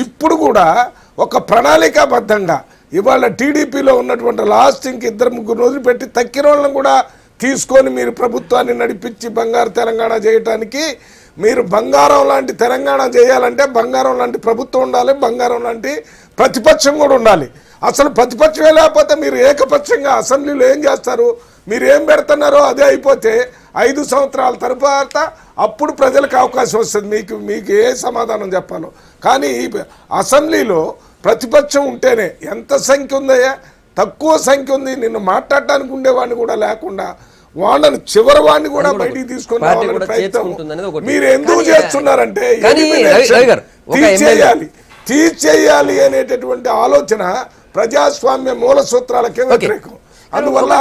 ఇప్పుడు కూడా ఒక ప్రణాళికాబద్ధంగా ఇవాళ టీడీపీలో ఉన్నటువంటి లాస్ట్ ఇంక 2-3 రోజులు పెట్టి తక్కిన వాళ్ళని కూడా తీసుకొని మీరు ప్రభుత్వాన్ని నడిపించి బంగారు తెలంగాణ చేయడానికి మీరు బంగారం లాంటి తెలంగాణ చేయాలంటే బంగారం లాంటి ప్రభుత్వం ఉండాలి బంగారం లాంటి ప్రతిపక్షం కూడా ఉండాలి అసలు ప్రతిపక్షమే లేకపోతే మీరు ఏకపక్షంగా అసెంబ్లీలో ఏం చేస్తారు మీరు ఏం పెడుతున్నారో అదే అయిపోతే 5 సంవత్సరాల తర్వాత అప్పుడు ప్రజలకు అవకాశం వస్తుంది మీకు ఏ సమాధానం చెప్పాలో కానీ అసెంబ్లీలో ప్రతిపక్షం ఉంటేనే ఎంత సంఖ్య ఉందయ్యా తక్కువ సంఖ్య ఉంది నిన్ను మాట్లాడటానికి ఉండేవాడిని కూడా లేకుండా వాళ్ళని చివరి వాడిని కూడా బయటికి తీసుకొని రావాలని ప్రయత్నం మీరు ఎందుకు చేస్తున్నారంటే తీర్చేయాలి అనేటటువంటి ఆలోచన ప్రజాస్వామ్య మూల సూత్రాలకే వ్యతిరేకం అందువల్ల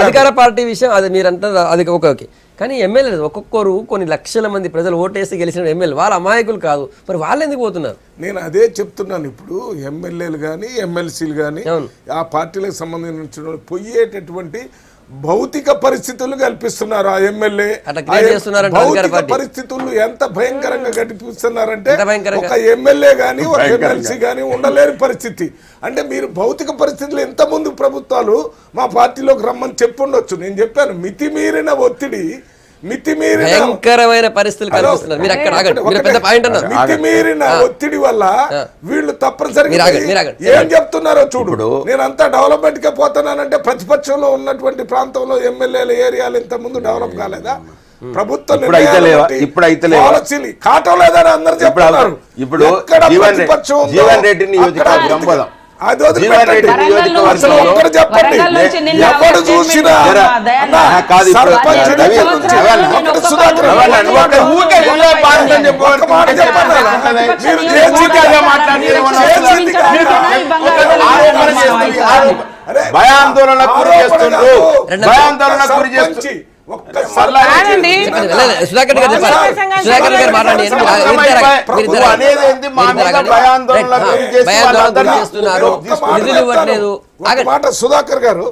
అధికార పార్టీ విషయం అది మీరంతా అది ఓకే కానీ ఎమ్మెల్యేలు ఒక్కొక్కరు కొన్ని లక్షల మంది ప్రజలు ఓటేసి గెలిచిన ఎమ్మెల్యే వాళ్ళ అమాయకులు కాదు మరి వాళ్ళు ఎందుకు పోతున్నారు నేను అదే చెప్తున్నాను ఇప్పుడు ఎమ్మెల్యేలు కానీ ఎమ్మెల్సీలు కానీ ఆ పార్టీలకు సంబంధించిన పోయేటటువంటి భౌతిక పరిస్థితులు కల్పిస్తున్నారు ఆ ఎమ్మెల్యే భౌతిక పరిస్థితులు ఎంత భయంకరంగా కల్పిస్తున్నారంటే ఒక ఎమ్మెల్యే గాని ఒక ఎమ్మెల్సీ గాని ఉండలేని పరిస్థితి అంటే మీరు భౌతిక పరిస్థితులు ఎంత ముందు ప్రభుత్వాలు మా పార్టీలోకి రమ్మని చెప్పుండొచ్చు నేను చెప్పాను మితిమీరిన ఒత్తిడి భయంకరమైన పరిస్థితులు కనిపిస్తున్నారు మీరు అక్కడ ఆగండి మీరు పెద్ద పాయింట్ అన్నారు మితిమీరిన ఒత్తిడి వల్ల వీళ్ళు తప్పనిసరిగా ఏం చెప్తున్నారో చూడు నేనంతా డెవలప్మెంట్ కే పోతున్నానంటే ప్రతిపక్షంలో ఉన్నటువంటి ప్రాంతంలో ఎమ్మెల్యేల ఏరియాలు ఇంత ముందు డెవలప్ కాలేదా ప్రభుత్వం కాటం లేదని అందరూ చెప్తున్నారు ఇప్పుడు అది అసలు ఒక్కరు చెప్పండి ఎవరు చూసినా భయాందోళన గురి చేస్తుండ్రు సుధాకర్ గారు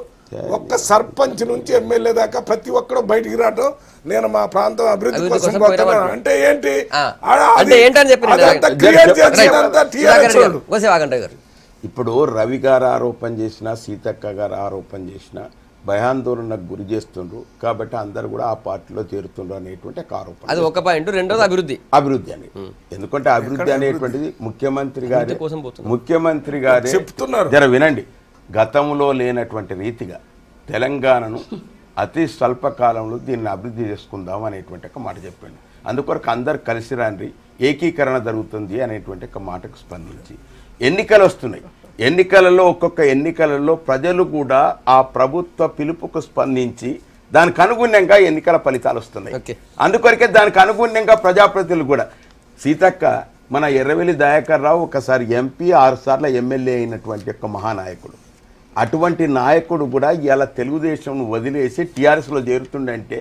ఒక్క సర్పంచ్ నుంచి ఎమ్మెల్యే దాకా ప్రతి ఒక్కరు బయటికి రావటం నేను మా ప్రాంతం అభివృద్ధి కోసం పోతున్నాను అంటే ఏంటి ఇప్పుడు రవి గారు ఆరోపణ చేసిన సీతక్క గారు ఆరోపణ చేసిన భయాందోళనకు గురి చేస్తుండ్రు కాబట్టి అందరు కూడా ఆ పార్టీలో చేరుతుండ్రు అనేటువంటి ఆరోపణ అది ఒక పాయింట్ రెండోది అభివృద్ధి అని ఎందుకంటే అభివృద్ధి అనేటువంటిది ముఖ్యమంత్రి గారే చెప్తున్నారు జర వినండి గతంలో లేనటువంటి రీతిగా తెలంగాణను అతి స్వల్ప కాలంలో దీన్ని అభివృద్ధి చేసుకుందాం అనేటువంటి ఒక మాట చెప్పండి అందుకొరకు అందరు కలిసి రండి ఏకీకరణ జరుగుతుంది అనేటువంటి ఒక మాటకు స్పందించి ఎన్నికలు వస్తున్నాయి ఎన్నికలలో ఒక్కొక్క ఎన్నికలలో ప్రజలు కూడా ఆ ప్రభుత్వ పిలుపుకు స్పందించి దానికి అనుగుణంగా ఎన్నికల ఫలితాలు వస్తున్నాయి అందుకొరకే దానికి అనుగుణంగా ప్రజాప్రతినిధులు కూడా సీతక్క మన ఎర్రవెల్లి దయాకర్ రావు ఒకసారి ఎంపీ 6 సార్లు ఎమ్మెల్యే అయినటువంటి ఒక మహానాయకుడు అటువంటి నాయకుడు కూడా ఇలా తెలుగుదేశం వదిలేసి టీఆర్ఎస్ లో చేరుతుండంటే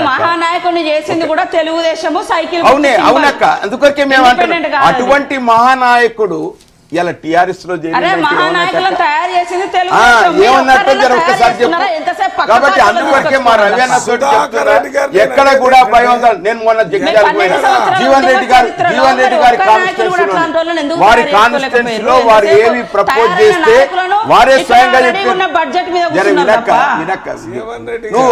మహానాయకుడిని చేసింది కూడా తెలుగుదేశము సైకిల్ అవునక్క అందుకొరకే మేము అటువంటి మహానాయకుడు ఇలా టీఆర్ఎస్ లో అరే మహానాయకులను తయారు చేసింది ఏమన్నట్టు ఒక్కసారి చెప్పు. కాబట్టి అందువరకే మా రవి అన్న తోటి చెప్తున్నా, ఎక్కడ కూడా భయం ఉండాలి. నేను మొన్న జగిత్యాల పోయినా, జీవన్ రెడ్డి గారి కాన్స్టిట్యూన్సీ వారి కాన్స్టిట్యూన్సీ లో వారు ఏమి ప్రపోజ్ చేస్తే వారే స్వయంగా నువ్వు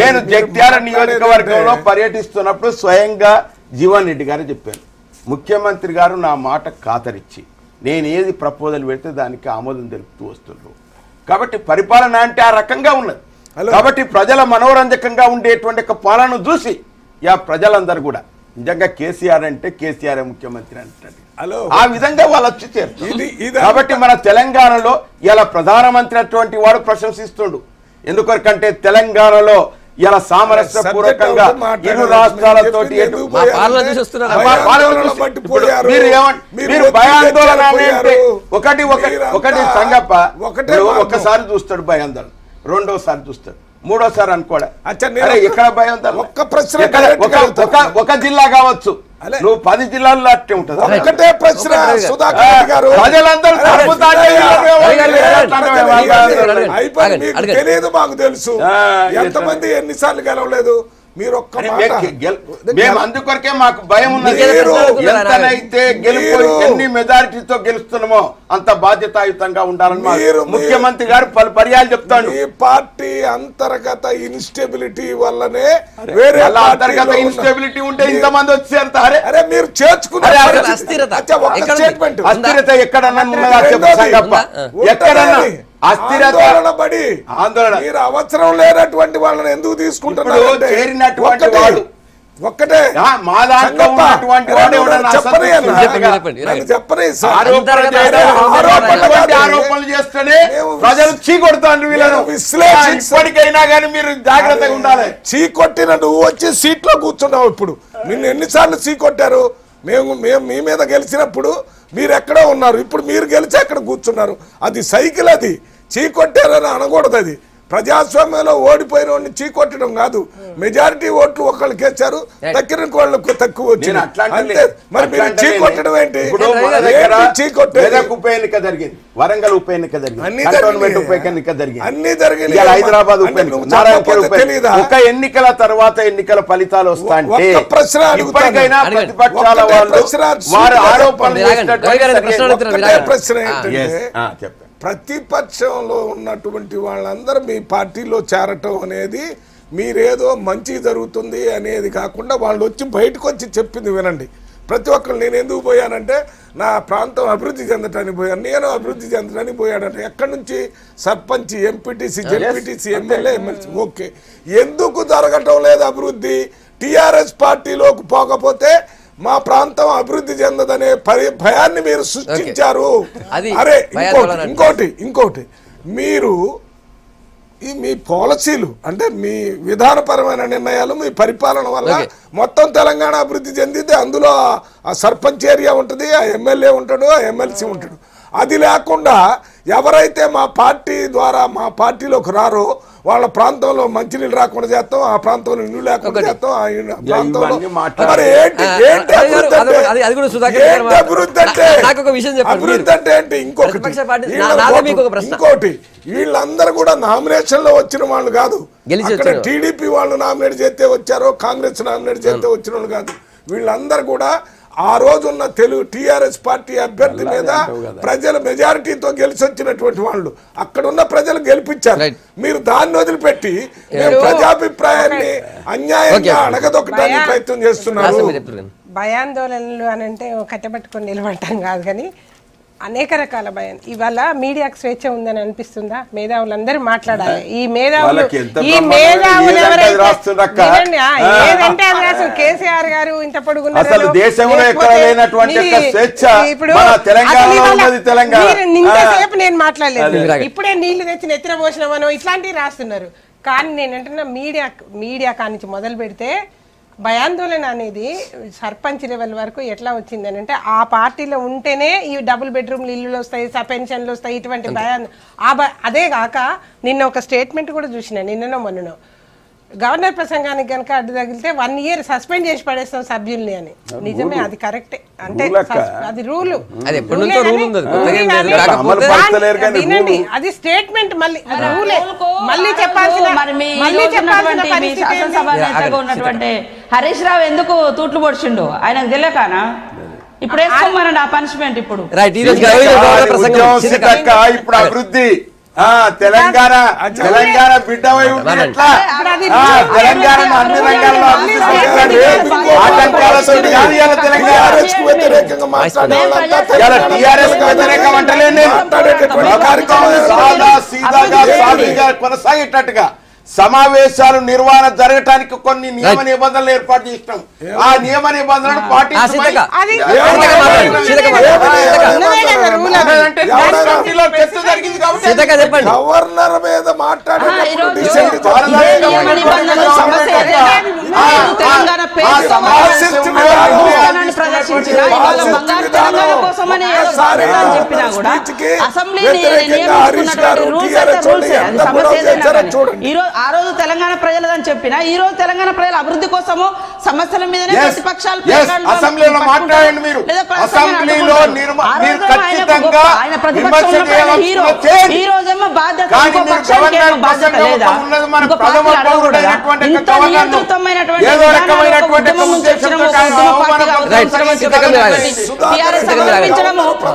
నేను జగిత్యాల నియోజకవర్గంలో పర్యటిస్తున్నప్పుడు స్వయంగా జీవన్ రెడ్డి గారు చెప్పాను, ముఖ్యమంత్రి గారు నా మాట ఖాతరిచ్చి నేను ఏది ప్రపోజల్ పెడితే దానికి ఆమోదం తెలుపుతూ వస్తున్నారు. కాబట్టి పరిపాలన అంటే ఆ రకంగా ఉన్నది. కాబట్టి ప్రజల మనోరంజకంగా ఉండేటువంటి ఒక పాలన చూసి ప్రజలందరూ కూడా నిజంగా కేసీఆర్ అంటే కేసీఆర్ ముఖ్యమంత్రి అంటారు. ఆ విధంగా వాళ్ళు వచ్చి చేస్తారు. కాబట్టి మన తెలంగాణలో ఇలా ప్రధానమంత్రి అటువంటి వాడు ప్రశంసిస్తుండు. ఎందుకంటే తెలంగాణలో ఇలా సామరస్యపూర్వకంగా ఇరు రాష్ట్రాలతో మీరు భయాందోళన ఒకటి సంగప్ప ఒకసారి చూస్తాడు భయాందోళన, రెండోసారి చూస్తాడు, మూడోసారి అనుకోడా ఎక్కడ భయాందోళన. ఒక్క ప్రశ్న, ఒక జిల్లా కావచ్చు, నువ్వు 10 జిల్లాల్లో అట్టే ఉంటుంది. ఒకటే ప్రశ్న సుధాకర్ గారు, ప్రజలందరూ తెలియదు మాకు తెలుసు ఎంతమంది ఎన్నిసార్లు గెలవలేదు. మీరు ఒక్క మేము అందుకొరకే మాకు భయం ఉన్నది. ఎంతనైతే ఎన్ని మెజారిటీతో గెలుస్తున్నామో అంత బాధ్యతాయుతంగా ఉండాలని ముఖ్యమంత్రి గారు పలు పర్యాలు చెప్తాడు. ఈ పార్టీ అంతర్గత ఇన్స్టెబిలిటీ వల్లనే వేరే అంతర్గత ఇన్స్టెబిలిటీ ఉంటే ఇంతమంది వచ్చారు. అరే మీరు చేర్చుకున్నారు అస్థిరత ఎక్కడన్నా ఉన్నదా చెప్పంగప్ప, ఎక్కడన్నా ఆందోళన పడి మీరు అవసరం లేనటువంటి వాళ్ళని ఎందుకు తీసుకుంటున్నారు? చేరినటువంటి వాడు ఒక్కటే మా దాంట్లో ఉన్నటువంటి ఆరోపణలు చేస్తేనే ప్రజలు చీకొడతారు వీళ్ళను. ఇప్పటికైనా కానీ మీరు జాగ్రత్తగా ఉండాలి. చీకొట్టిన నువ్వు వచ్చి సీట్లో కూర్చున్నావు. ఇప్పుడు నిన్ను ఎన్నిసార్లు చీకొట్టారు? మేము మీ మీద గెలిచినప్పుడు మీరు ఎక్కడో ఉన్నారు, ఇప్పుడు మీరు గెలిచి ఎక్కడ కూర్చున్నారు. అది సైకిల్, అది చీకొట్టారని అనకూడదు. అది ప్రజాస్వామ్యంలో ఓడిపోయిన వాడిని చీకొట్టడం కాదు. మెజారిటీ ఓట్లు ఒకళ్ళకి వేశారు, తక్కిన వాళ్ళకు తక్కువ వచ్చింది. మరి మీరు చీకొట్టడం ఏంటి? ఉప ఎన్నిక జరిగింది, వరంగల్ ఉప ఎన్నిక జరిగింది, ఉప ఎన్నిక జరిగింది, అన్ని జరిగింది. హైదరాబాద్ ఉప ఎన్నిక. ఒక ఎన్నికల తర్వాత ఎన్నికల ఫలితాలు వస్తాయంటే ఇప్పటికైనా ప్రతిపక్షాల వాళ్ళు వారు ఆరోపణలు ప్రశ్న ఏంటంటే, ప్రతిపక్షంలో ఉన్నటువంటి వాళ్ళందరూ మీ పార్టీలో చేరటం అనేది మీరేదో మంచి జరుగుతుంది అనేది కాకుండా వాళ్ళు వచ్చి బయటకు వచ్చి చెప్పింది వినండి. ప్రతి ఒక్కరు నేను ఎందుకు పోయానంటే నా ప్రాంతం అభివృద్ధి చెందటానికి పోయాను, నేను అభివృద్ధి చెందడానికి పోయానంటే. ఎక్కడి నుంచి? Sarpanch, MPTC, ZPTC, MLA, MLC. Okay, ఎందుకు జరగటం లేదు అభివృద్ధి? టీఆర్ఎస్ పార్టీలోకి పోకపోతే మా ప్రాంతం అభివృద్ధి చెందదనే భయాన్ని మీరు సృష్టించారు. అరే ఇంకోటి మీరు మీ పాలసీలు అంటే మీ విధానపరమైన నిర్ణయాలు, మీ పరిపాలన వల్ల మొత్తం తెలంగాణ అభివృద్ధి చెందితే అందులో ఆ సర్పంచ్ ఏరియా ఉంటుంది, ఆ ఎమ్మెల్యే ఉంటాడు, ఆ ఎమ్మెల్సీ ఉంటాడు. అది లేకుండా ఎవరైతే మా పార్టీ ద్వారా మా పార్టీలోకి రారో వాళ్ళ ప్రాంతంలో మంచినీళ్ళు రాకుండా చేస్తాం, ఆ ప్రాంతంలో ఇల్లు లేకుండా చేస్తాం, ఆ ప్రాంతంలో మరి అభివృద్ధి అంటే ఏంటి? ఇంకోటి వీళ్ళందరూ కూడా నామినేషన్ లో వచ్చిన వాళ్ళు కాదు. టీడీపీ వాళ్ళు నామినేట్ చేస్తే వచ్చారో, కాంగ్రెస్ నామినేట్ చేస్తే వచ్చిన వాళ్ళు కాదు. వీళ్ళందరూ కూడా ఆ రోజున్న టీఆర్ఎస్ పార్టీ అభ్యర్థి మీద ప్రజల మెజారిటీతో గెలిచి వచ్చినటువంటి వాళ్ళు, అక్కడున్న ప్రజలు గెలిపించారు. మీరు దాన్ని వదిలిపెట్టి ప్రజాభిప్రాయాన్ని అన్యాయంగా అడగదొక్కడానికి ప్రయత్నం చేస్తున్నారు. భయాందోళనలు అని అంటే కట్టబెట్టుకొని నిలబడటం కాదు, కానీ అనేక రకాల భయం. ఇవాళ మీడియాకు స్వేచ్ఛ ఉందని అనిపిస్తుందా? మేధావులందరూ మాట్లాడాలి. ఈ మేధావులు ఏదంటే అది అసలు కేసీఆర్ గారు ఇంత పొడుగున్నారు, ఇంతసేపు నేను మాట్లాడలేదు, ఇప్పుడే నీళ్లు తెచ్చి నెత్తిన పోసినామనో ఇట్లాంటివి రాస్తున్నారు. కానీ నేనంటున్నా మీడియా కానించి మొదలు పెడితే భయాందోళన అనేది సర్పంచ్ లెవెల్ వరకు ఎట్లా వచ్చిందని అంటే ఆ పార్టీలో ఉంటేనే ఈ డబుల్ బెడ్రూమ్లు ఇల్లులు వస్తాయి, పెన్షన్లు వస్తాయి, ఇటువంటి అదే కాక నిన్న ఒక స్టేట్మెంట్ కూడా చూసిన, నిన్ననో మొన్ననో గవర్నర్ ప్రసంగానికి కనుక అడ్డు తగిలితే 1 year సస్పెండ్ చేసి పడేస్తాం సభ్యుల్ని అని. నిజమే, అది కరెక్టే. అంటే అది రూలు, అది ఎప్పటి నుంచో రూల్ ఉంది, కొత్తగా ఏం లేదు. కాకపోతే వినండి, అది స్టేట్మెంట్, మళ్ళీ అది రూలే, మళ్ళీ చెప్పాల్సిన ఉన్నటువంటి హరీష్ రావు ఎందుకు తూట్లు పొడిచిండు ఆయనకు తెలియకానా? ఇప్పుడు వేసుకోమనండి ఆ పనిష్మెంట్. ఇప్పుడు రైట్, ఈ రోజు గవర్నర్ ప్రసంగం ఇప్పుడు అభివృద్ధి తెలంగాణ బిడ్డవై ఉంటే ఎట్లా? తెలంగాణను అన్ని రంగాల్లో ఆటంకాలతో టీఆర్ఎస్ వ్యతిరేకం అంటలేండి, కొనసాగేటట్టుగా సమావేశాలు నిర్వహణ జరగటానికి కొన్ని నియమ నిబంధనలు ఏర్పాటు చేసినాం. ఆ నియమ నిబంధనలు గవర్నర్ మీద ఆ రోజు తెలంగాణ ప్రజలదని చెప్పినా ఈ రోజు తెలంగాణ ప్రజల అభివృద్ధి కోసము సమస్యల మీదనే ప్రతిపక్షాలు అసెంబ్లీలో మాట్లాడండి. మీరు అసెంబ్లీలో ఆయన ప్రతిపక్షంలో ఈ రోజేమో బాధ్యత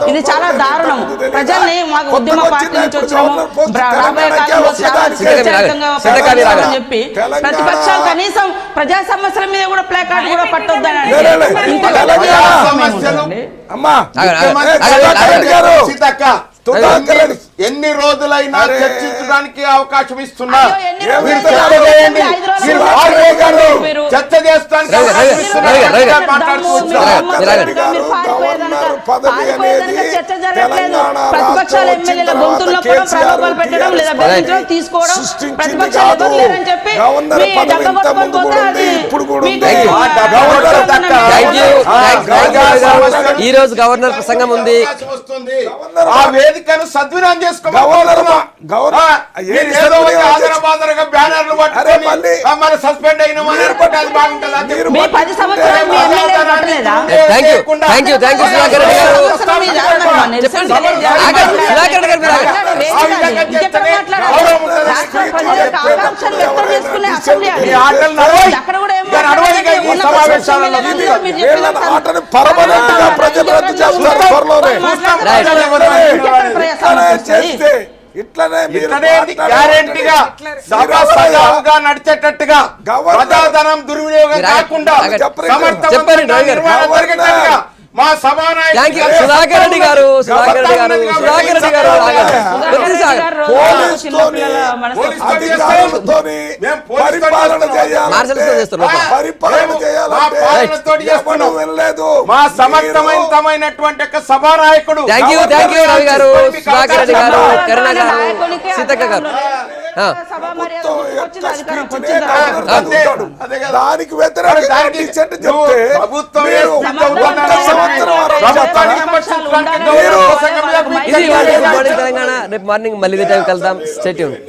ఇది చాలా దారుణం. ప్రజల్ని మాకు ఉద్యమ పార్టీ నుంచి వచ్చినాము, రాబోయే కాలంలో చెప్పి ప్రతిపక్షాలు కనీసం ప్రజా సమస్యల మీద కూడా ప్లే కార్డు కూడా పట్టొద్దని ఎన్ని రోజులైనా చర్చించడానికి అవకాశం ఇస్తున్నా, చర్చ చేస్తానికి ప్రతిపక్షాల ఎమ్మెల్యేల గొంతుల్లో కూడా ప్రలోభాలు పెట్టడం లేదా బెదిరించడం తీసుకోవడం ప్రతిపక్షాలు ఎవరు లేరని చెప్పి ఈ రోజు గవర్నర్ ప్రసంగం ఉంది. ఆ వేదికను సద్వినియోగం చేసుకోవాలరగా బ్యానర్లు పట్టుకొని మన సస్పెండ్ అయిన నడిచేటట్టుగా ప్రజాధనం దుర్వినియోగం కాకుండా మా సభానాయకుడు సుధాకర్ రెడ్డి గారు మా సమర్థవంతమైనటువంటి సభానాయకుడు రవి గారు, సుధాకర్ రెడ్డి గారు, కరుణ గారు, సీతక్క గారు దానికి వ్యతిరేకంగా తెలంగాణ. రేపు మార్నింగ్ మళ్ళీ టైం కలుద్దాం. Stay tuned.